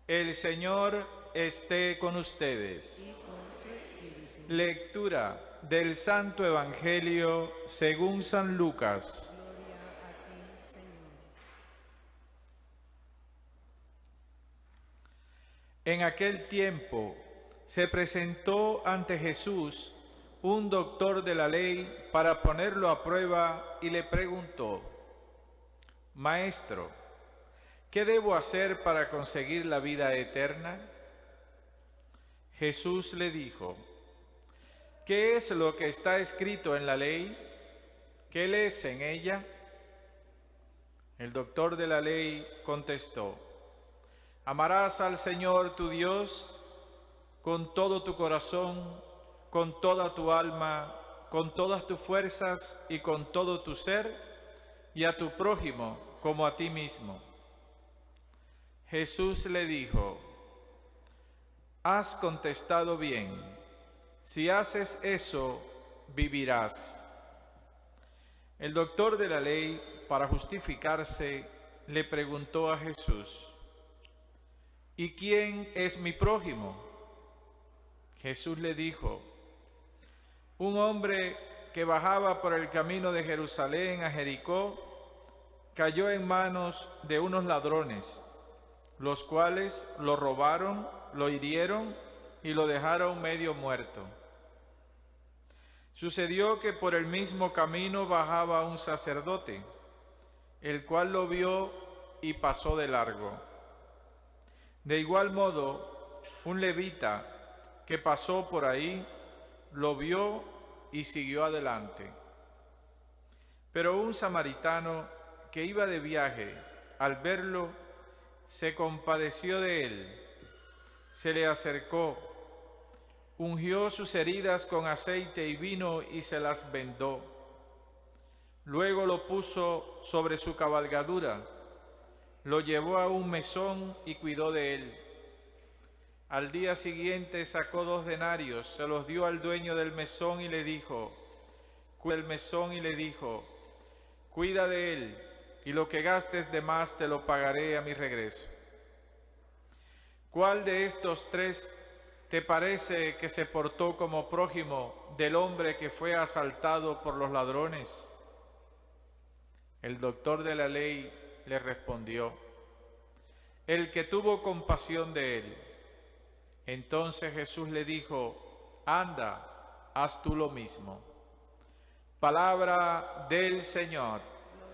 El Señor esté con ustedes. Y con su espíritu. Lectura del Santo Evangelio según San Lucas. Gloria a ti, Señor. En aquel tiempo se presentó ante Jesús un doctor de la ley para ponerlo a prueba y le preguntó: Maestro, ¿qué debo hacer para conseguir la vida eterna? Jesús le dijo: ¿Qué es lo que está escrito en la ley? ¿Qué lees en ella? El doctor de la ley contestó: Amarás al Señor tu Dios con todo tu corazón, con toda tu alma, con todas tus fuerzas y con todo tu ser, y a tu prójimo como a ti mismo. Jesús le dijo: Has contestado bien. Si haces eso, vivirás. El doctor de la ley, para justificarse, le preguntó a Jesús: ¿Y quién es mi prójimo? Jesús le dijo: un hombre que bajaba por el camino de Jerusalén a Jericó cayó en manos de unos ladrones, los cuales lo robaron, lo hirieron y lo dejaron medio muerto. Sucedió que por el mismo camino bajaba un sacerdote, el cual lo vio y pasó de largo. De igual modo, un levita que pasó por ahí lo vio y siguió adelante. Pero un samaritano que iba de viaje, al verlo, se compadeció de él, se le acercó, ungió sus heridas con aceite y vino y se las vendó. Luego lo puso sobre su cabalgadura, lo llevó a un mesón y cuidó de él. Al día siguiente sacó 2 denarios, se los dio al dueño del mesón y le dijo: cuida de él, y lo que gastes de más te lo pagaré a mi regreso. ¿Cuál de estos 3 te parece que se portó como prójimo del hombre que fue asaltado por los ladrones? El doctor de la ley le respondió: el que tuvo compasión de él. Entonces Jesús le dijo: anda, haz tú lo mismo. Palabra del Señor.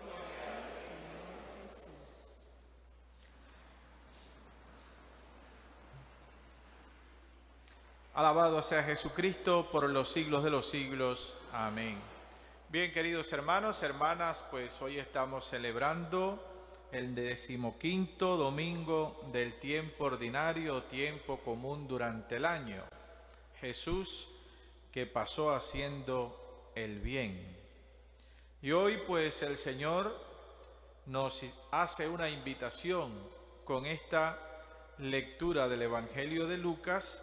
Gloria a ti, Señor Jesús. Alabado sea Jesucristo por los siglos de los siglos. Amén. Bien, queridos hermanos, hermanas, pues hoy estamos celebrando el 15º domingo del tiempo ordinario o tiempo común durante el año. Jesús que pasó haciendo el bien. Y hoy pues el Señor nos hace una invitación con esta lectura del Evangelio de Lucas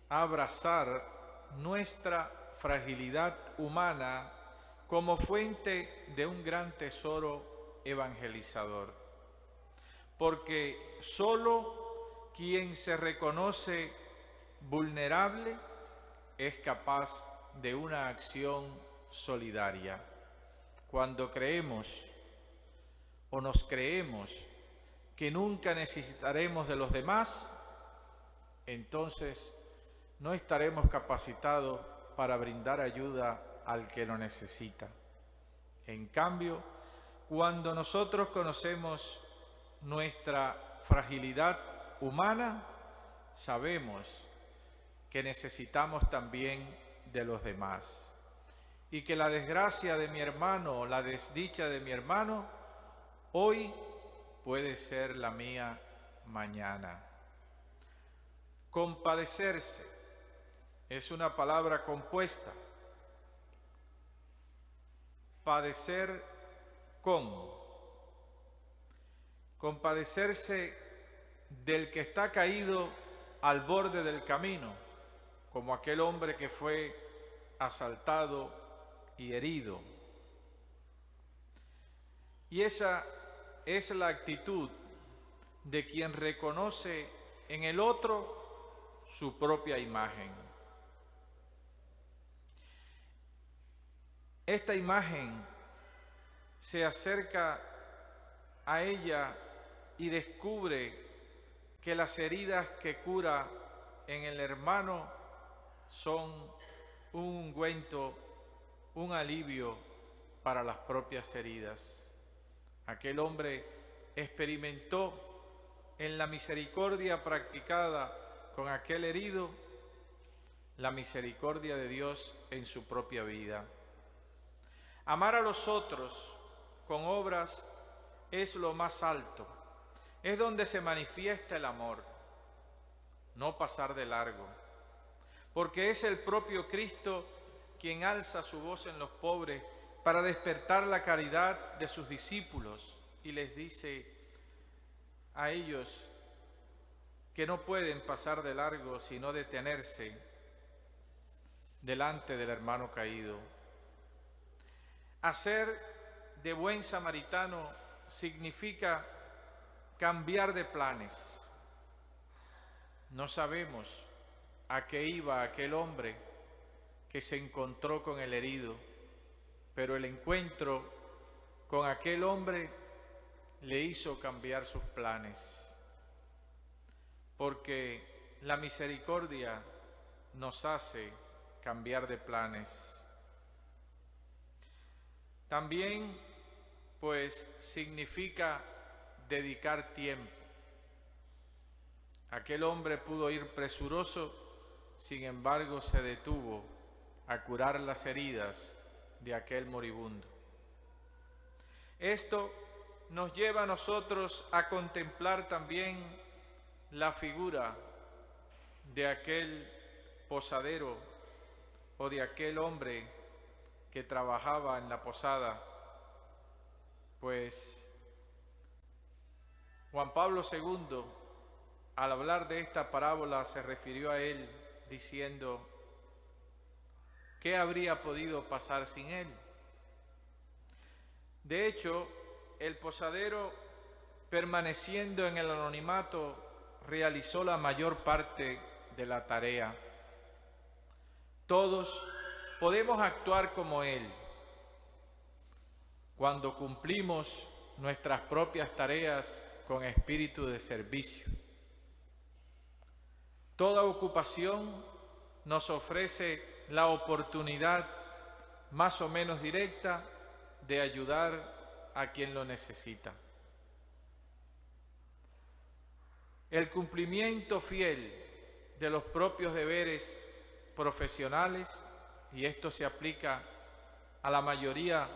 a abrazar nuestra fragilidad humana como fuente de un gran tesoro evangelizador. Porque solo quien se reconoce vulnerable es capaz de una acción solidaria. Cuando creemos o nos creemos que nunca necesitaremos de los demás, entonces no estaremos capacitados para brindar ayuda al que lo necesita. En cambio, cuando nosotros conocemos nuestra fragilidad humana, sabemos que necesitamos también de los demás y que la desgracia de mi hermano o la desdicha de mi hermano hoy puede ser la mía mañana. Compadecerse es una palabra compuesta. Padecer con. Compadecerse del que está caído al borde del camino, como aquel hombre que fue asaltado y herido. Y esa es la actitud de quien reconoce en el otro su propia imagen. Esta imagen se acerca a ella y descubre que las heridas que cura en el hermano son un ungüento, un alivio para las propias heridas. Aquel hombre experimentó en la misericordia practicada con aquel herido la misericordia de Dios en su propia vida. Amar a los otros con obras es lo más alto, es donde se manifiesta el amor, no pasar de largo, porque es el propio Cristo quien alza su voz en los pobres para despertar la caridad de sus discípulos y les dice a ellos que no pueden pasar de largo sino detenerse delante del hermano caído. Hacer de buen samaritano significa cambiar de planes. No sabemos a qué iba aquel hombre que se encontró con el herido, pero el encuentro con aquel hombre le hizo cambiar sus planes, porque la misericordia nos hace cambiar de planes. También, pues, significa dedicar tiempo. Aquel hombre pudo ir presuroso, sin embargo se detuvo a curar las heridas de aquel moribundo. Esto nos lleva a nosotros a contemplar también la figura de aquel posadero o de aquel hombre que trabajaba en la posada, pues Juan Pablo II, al hablar de esta parábola, se refirió a él diciendo: ¿qué habría podido pasar sin él? De hecho, el posadero, permaneciendo en el anonimato, realizó la mayor parte de la tarea. Todos podemos actuar como él cuando cumplimos nuestras propias tareas con espíritu de servicio. Toda ocupación nos ofrece la oportunidad, más o menos directa, de ayudar a quien lo necesita. El cumplimiento fiel de los propios deberes profesionales, y esto se aplica a la mayoría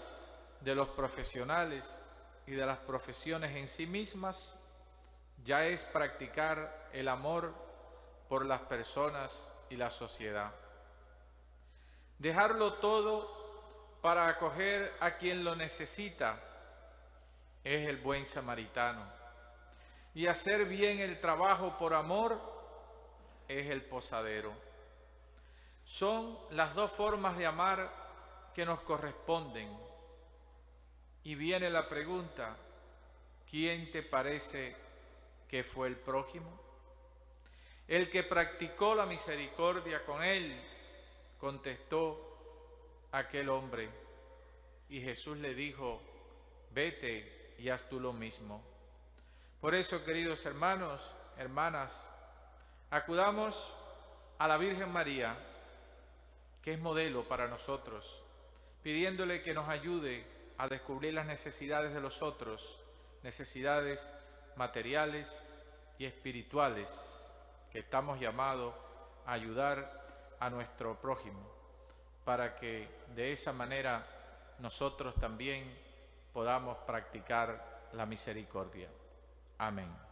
de los profesionales y de las profesiones en sí mismas, ya es practicar el amor por las personas y la sociedad. Dejarlo todo para acoger a quien lo necesita es el buen samaritano. Y hacer bien el trabajo por amor es el posadero. Son las dos formas de amar que nos corresponden. Y viene la pregunta: ¿quién te parece que fue el prójimo? El que practicó la misericordia con él, contestó aquel hombre, y Jesús le dijo: vete y haz tú lo mismo. Por eso, queridos hermanos, hermanas, acudamos a la Virgen María, que es modelo para nosotros, pidiéndole que nos ayude a descubrir las necesidades de los otros, necesidades materiales y espirituales, que estamos llamados a ayudar a nuestro prójimo, para que de esa manera nosotros también podamos practicar la misericordia. Amén.